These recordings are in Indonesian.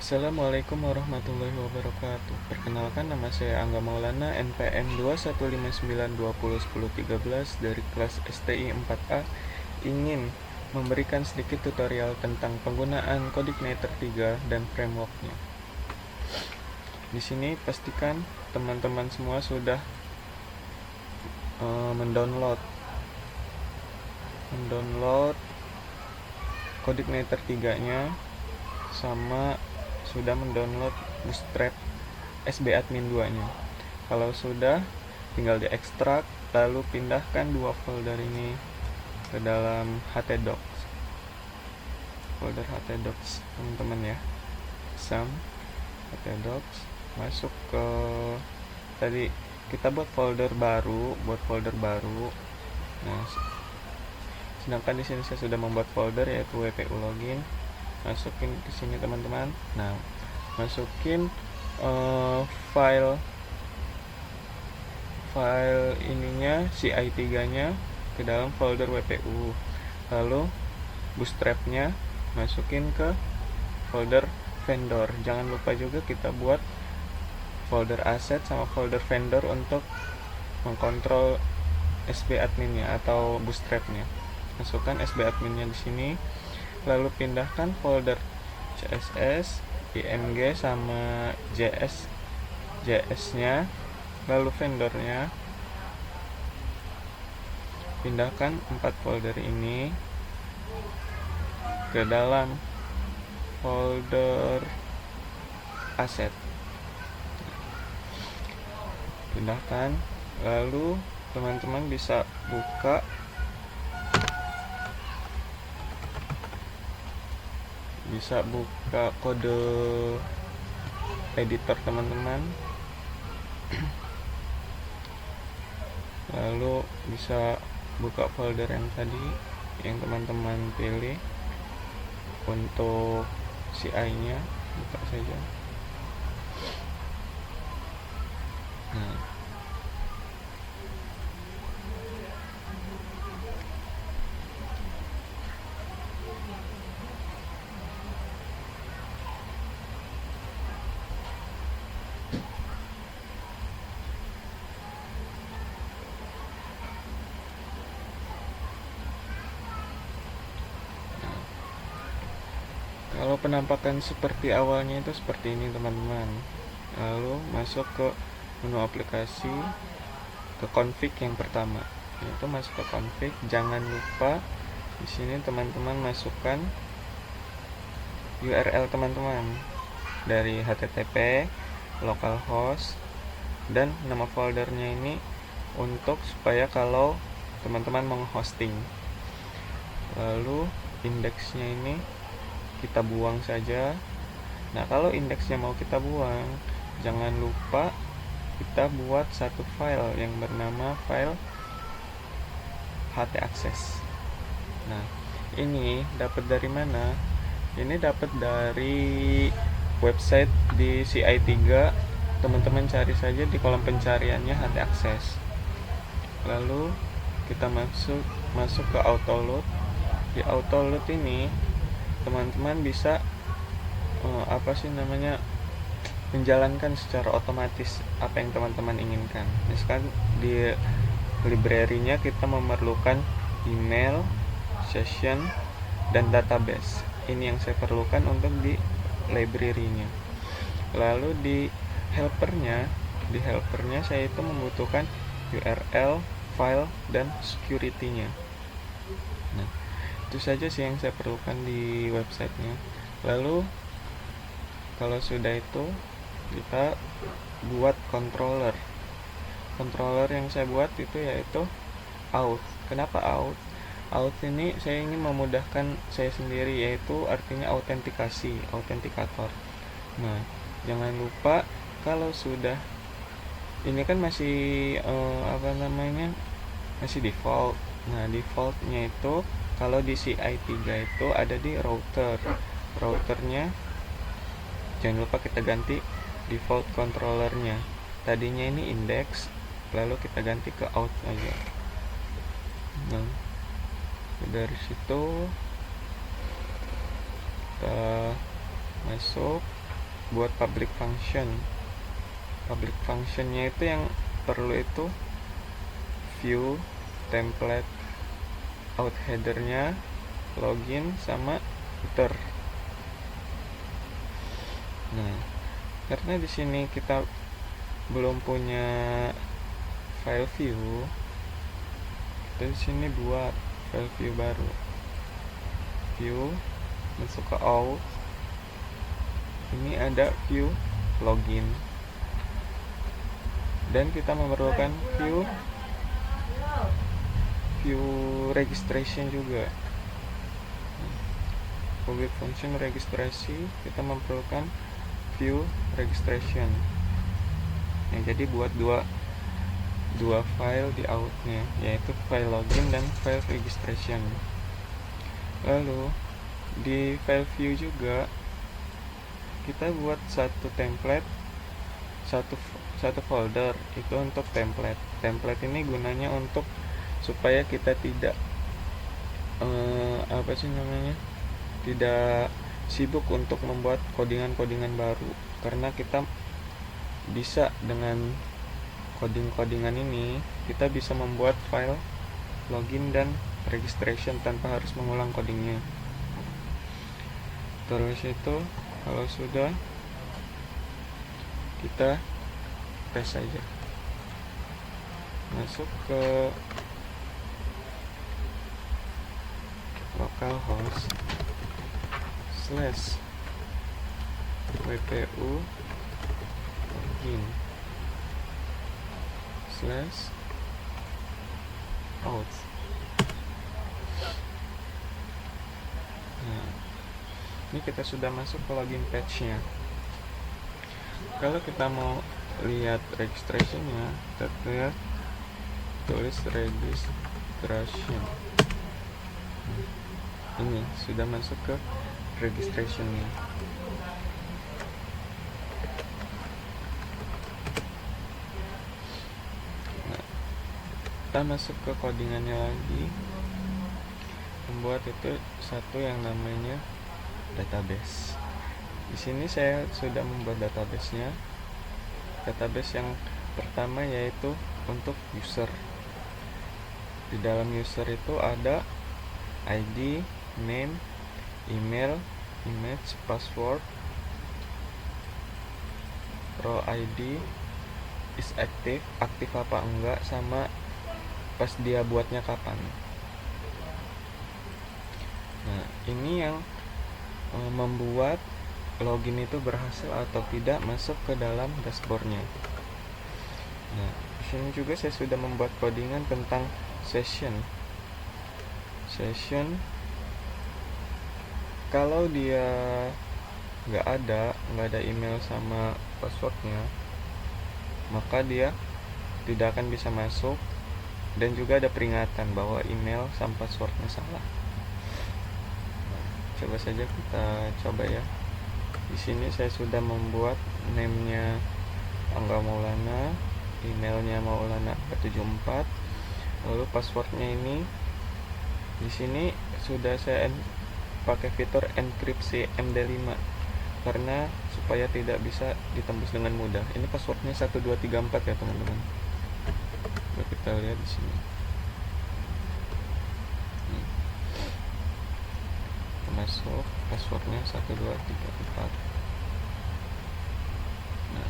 Assalamualaikum warahmatullahi wabarakatuh. Perkenalkan, nama saya Angga Maulana, NPM 21592010113 dari kelas STI 4A, ingin memberikan sedikit tutorial tentang penggunaan CodeIgniter 3 dan frameworknya. Di sini pastikan teman-teman semua sudah mendownload CodeIgniter 3-nya, sama sudah mendownload Bootstrap SBadmin 2-nya. Kalau sudah, tinggal diekstrak, lalu pindahkan dua folder ini ke dalam htdocs. Folder htdocs teman-teman ya. Sam htdocs, masuk ke tadi kita buat folder baru. Nah, sedangkan di sini saya sudah membuat folder yaitu WPU login. Masukin ke sini teman-teman. Nah, masukin file ininya CI3-nya ke dalam folder WPU. Lalu Bootstrap-nya masukin ke folder vendor. Jangan lupa juga kita buat folder asset sama folder vendor untuk mengkontrol SBadmin-nya atau Bootstrap-nya. Masukkan SBadmin-nya di sini. Lalu pindahkan folder CSS, IMG sama JS-nya, lalu vendornya. Pindahkan 4 folder ini ke dalam folder aset. Pindahkan, lalu teman-teman bisa buka kode editor teman-teman, lalu bisa buka folder yang tadi yang teman-teman pilih. Untuk CI-nya buka saja. Nah, kalau penampakan seperti awalnya itu seperti ini teman-teman. Lalu masuk ke menu aplikasi, ke config yang pertama. Itu masuk ke config. Jangan lupa di sini teman-teman masukkan URL teman-teman dari HTTP, localhost, dan nama foldernya ini untuk supaya kalau teman-teman menghosting. Lalu indeksnya ini kita buang saja. Nah, kalau indeksnya mau kita buang, jangan lupa kita buat satu file yang bernama file htaccess. Nah, ini dapat dari mana? Ini dapat dari website di CI3. Teman-teman cari saja di kolom pencariannya htaccess. Lalu kita masuk ke autoload. Di autoload ini teman-teman bisa menjalankan secara otomatis apa yang teman-teman inginkan. Misalkan di library-nya kita memerlukan email, session, dan database. Ini yang saya perlukan untuk di library-nya. Lalu di helpernya saya itu membutuhkan URL, file, dan security-nya. Nah, itu saja sih yang saya perlukan di websitenya. Lalu kalau sudah itu, kita buat controller yang saya buat itu yaitu auth. Kenapa auth? Auth ini saya ingin memudahkan saya sendiri, yaitu artinya autentikator. Nah, jangan lupa kalau sudah ini kan masih masih default. Nah, defaultnya itu kalau di CI3 itu ada di routernya. Jangan lupa kita ganti default controllernya. Tadinya ini index, lalu kita ganti ke out aja. Nah, dari situ kita masuk buat public functionnya itu yang perlu itu view, template, out headernya, login, sama footer. Nah, karena di sini kita belum punya file view, kita di sini buat file view baru. View, masuk ke out. Ini ada view login. Dan kita memerlukan view registration juga. Public function registrasi, kita memerlukan view registration. Jadi buat dua file di outnya, yaitu file login dan file registration. Lalu di file view juga kita buat satu template, satu folder itu untuk template. Template ini gunanya untuk supaya kita tidak tidak sibuk untuk membuat codingan baru, karena kita bisa dengan codingan ini kita bisa membuat file login dan registration tanpa harus mengulang codingnya. Terus itu kalau sudah, kita tes saja, masuk ke localhost /wpu login /out. Nah, ini kita sudah masuk ke login page-nya. Kalau kita mau lihat registration-nya, kita lihat tulis registration. Ini sudah masuk ke registration-nya. Nah, kita masuk ke codingannya lagi, membuat itu satu yang namanya database. Di sini saya sudah membuat database-nya. Database yang pertama yaitu untuk user. Di dalam user itu ada ID, name, email, image, password, row ID, is active, aktif apa enggak, sama pas dia buatnya kapan. Nah, ini yang membuat login itu berhasil atau tidak masuk ke dalam dashboardnya. Nah, di sini juga saya sudah membuat codingan tentang session. Kalau dia nggak ada email sama passwordnya, maka dia tidak akan bisa masuk, dan juga ada peringatan bahwa email sama passwordnya salah. Coba saja kita coba ya. Di sini saya sudah membuat name-nya Angga Maulana, emailnya Maulana74, lalu passwordnya ini. Di sini sudah saya pakai fitur enkripsi MD5 karena supaya tidak bisa ditembus dengan mudah. Ini passwordnya 1234 ya teman-teman. Coba kita lihat di sini. Masuk passwordnya 1234. Nah,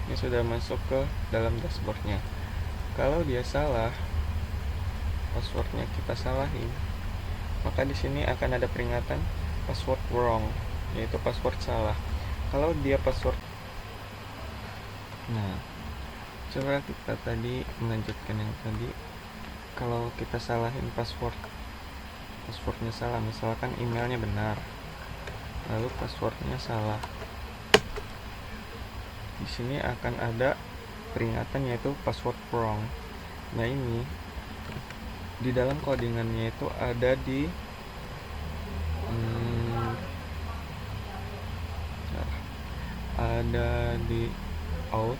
ini sudah masuk ke dalam dashboardnya. Kalau dia salah, passwordnya kita salahin, maka di sini akan ada peringatan password wrong, yaitu password salah. Kalau dia password, nah, coba kita tadi melanjutkan yang tadi. Kalau kita salahin passwordnya salah, misalkan emailnya benar, lalu passwordnya salah, di sini akan ada peringatan yaitu password wrong. Nah, ini di dalam codingannya itu ada di out.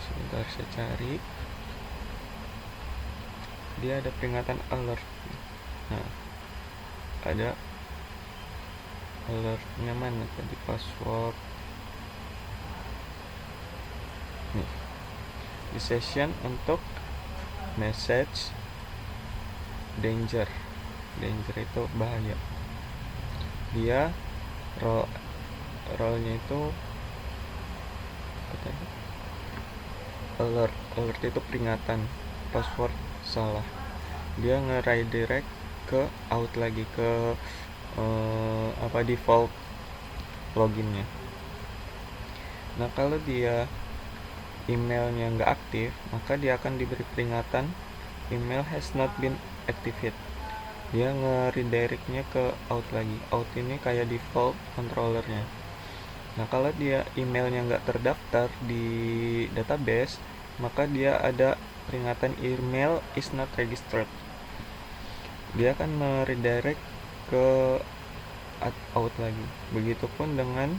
Sebentar saya cari. Dia ada peringatan alert. Nah, ada alertnya mana tadi, password nih di session untuk message danger itu bahaya. Dia role-nya itu alert itu peringatan password salah, dia nge-redirect ke out lagi ke default loginnya. Nah, kalau dia emailnya nggak aktif, maka dia akan diberi peringatan email has not been activated. Dia nge-redirectnya ke out lagi. Out ini kayak default controllernya. Nah, kalau dia emailnya nggak terdaftar di database, maka dia ada peringatan email is not registered. Dia akan meredirect ke out lagi. Begitupun dengan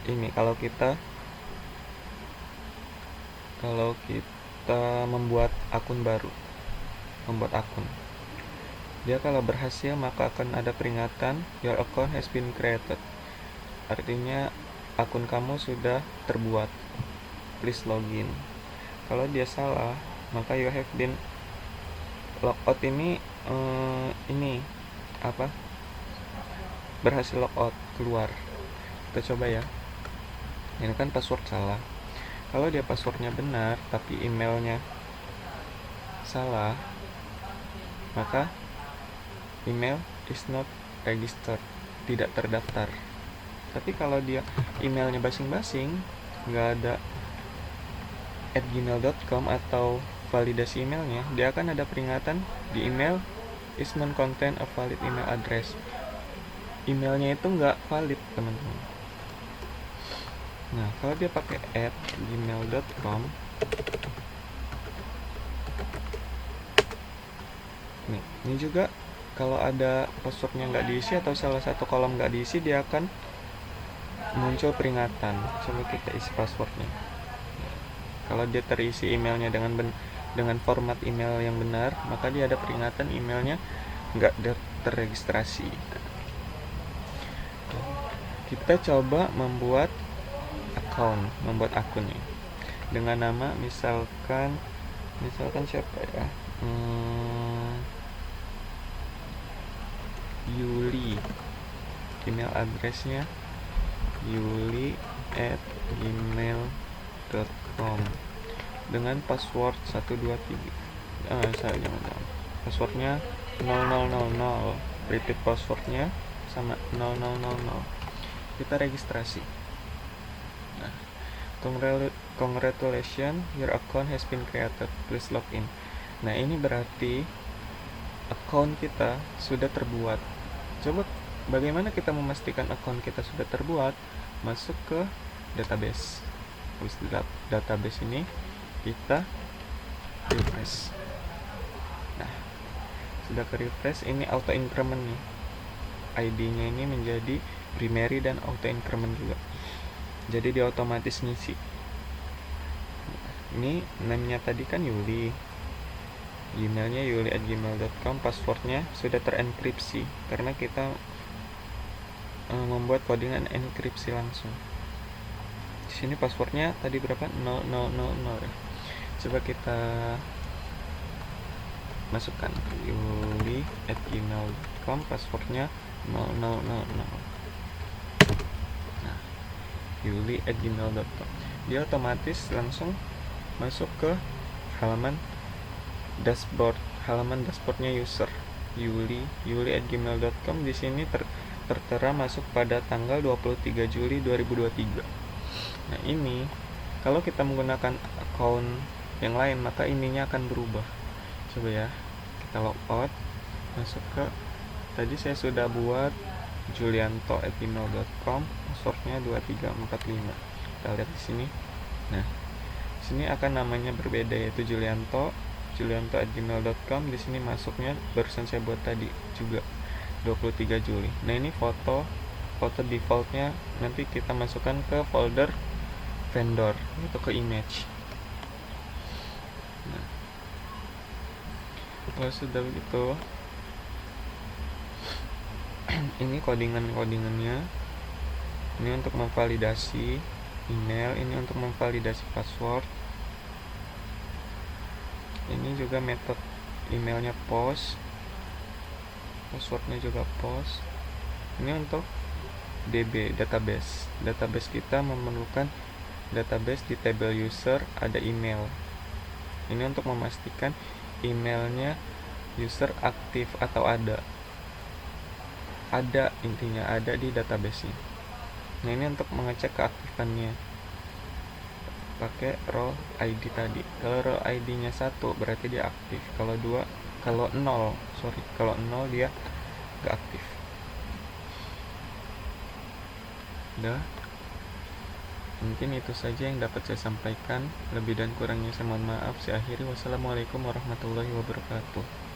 ini, kalau kita membuat akun baru, dia kalau berhasil maka akan ada peringatan your account has been created, artinya akun kamu sudah terbuat, please login. Kalau dia salah, maka you have been logout. Ini berhasil logout, keluar. Kita coba ya. Ini kan password salah. Kalau dia passwordnya benar tapi emailnya salah, maka email is not registered, tidak terdaftar. Tapi kalau dia emailnya basing-basing, nggak ada @gmail.com atau validasi emailnya, dia akan ada peringatan di email is not contain a valid email address. Emailnya itu nggak valid, teman-teman. Nah, kalau dia pakai @gmail.com, nih, ini juga kalau ada passwordnya nggak diisi atau salah satu kolom nggak diisi, dia akan muncul peringatan. Coba kita isi passwordnya. Kalau dia terisi emailnya dengan format email yang benar, maka dia ada peringatan emailnya nggak terregistrasi. Kita coba membuat akun nih dengan nama misalkan siapa ya, Yuli. Email addressnya yuli@gmail.com dengan password 123. Passwordnya 0000, repeat passwordnya sama 0000. Kita registrasi. Nah, congratulations, your account has been created, please log in. Nah, ini berarti account kita sudah terbuat. Coba bagaimana kita memastikan account kita sudah terbuat? Masuk ke database. Habis database ini kita refresh. Nah, sudah ke refresh, ini auto increment nih. ID-nya ini menjadi primary dan auto increment juga. Jadi dia otomatis ngisi. Ini name-nya tadi kan Yuli. Emailnya yuli@gmail.com, passwordnya sudah terenkripsi karena kita membuat codingan enkripsi langsung. Di sini passwordnya tadi berapa? 0000 ya. Coba kita masukkan yuli@gmail.com, passwordnya 0000. Nah, yuli@gmail.com. Dia otomatis langsung masuk ke halaman dashboardnya user yuli@gmail.com. Di sini tertera masuk pada tanggal 23 Juli 2023. Nah, ini kalau kita menggunakan account yang lain, maka ininya akan berubah. Coba ya, kita logout, masuk ke tadi saya sudah buat julianto@gmail.com, passwordnya 2345. Kita lihat di sini. Nah, sini akan namanya berbeda, yaitu julianto@gmail.com. Di sini masuknya barusan saya buat tadi juga 23 Juli. Nah, ini foto defaultnya nanti kita masukkan ke folder vendor, itu ke image. Nah, Kalau sudah begitu, ini codingannya. Ini untuk memvalidasi email, ini untuk memvalidasi password. Ini juga metode emailnya post, passwordnya juga post. Ini untuk DB, database kita memerlukan database di table user ada email. Ini untuk memastikan emailnya user aktif atau ada intinya ada di database-nya. Nah, ini untuk mengecek keaktifannya pakai role ID tadi. Kalau role ID-nya 1 berarti dia aktif. Kalau 0 dia gak aktif. Udah, mungkin itu saja yang dapat saya sampaikan. Lebih dan kurangnya saya mohon maaf. Saya akhiri. Wassalamualaikum warahmatullahi wabarakatuh.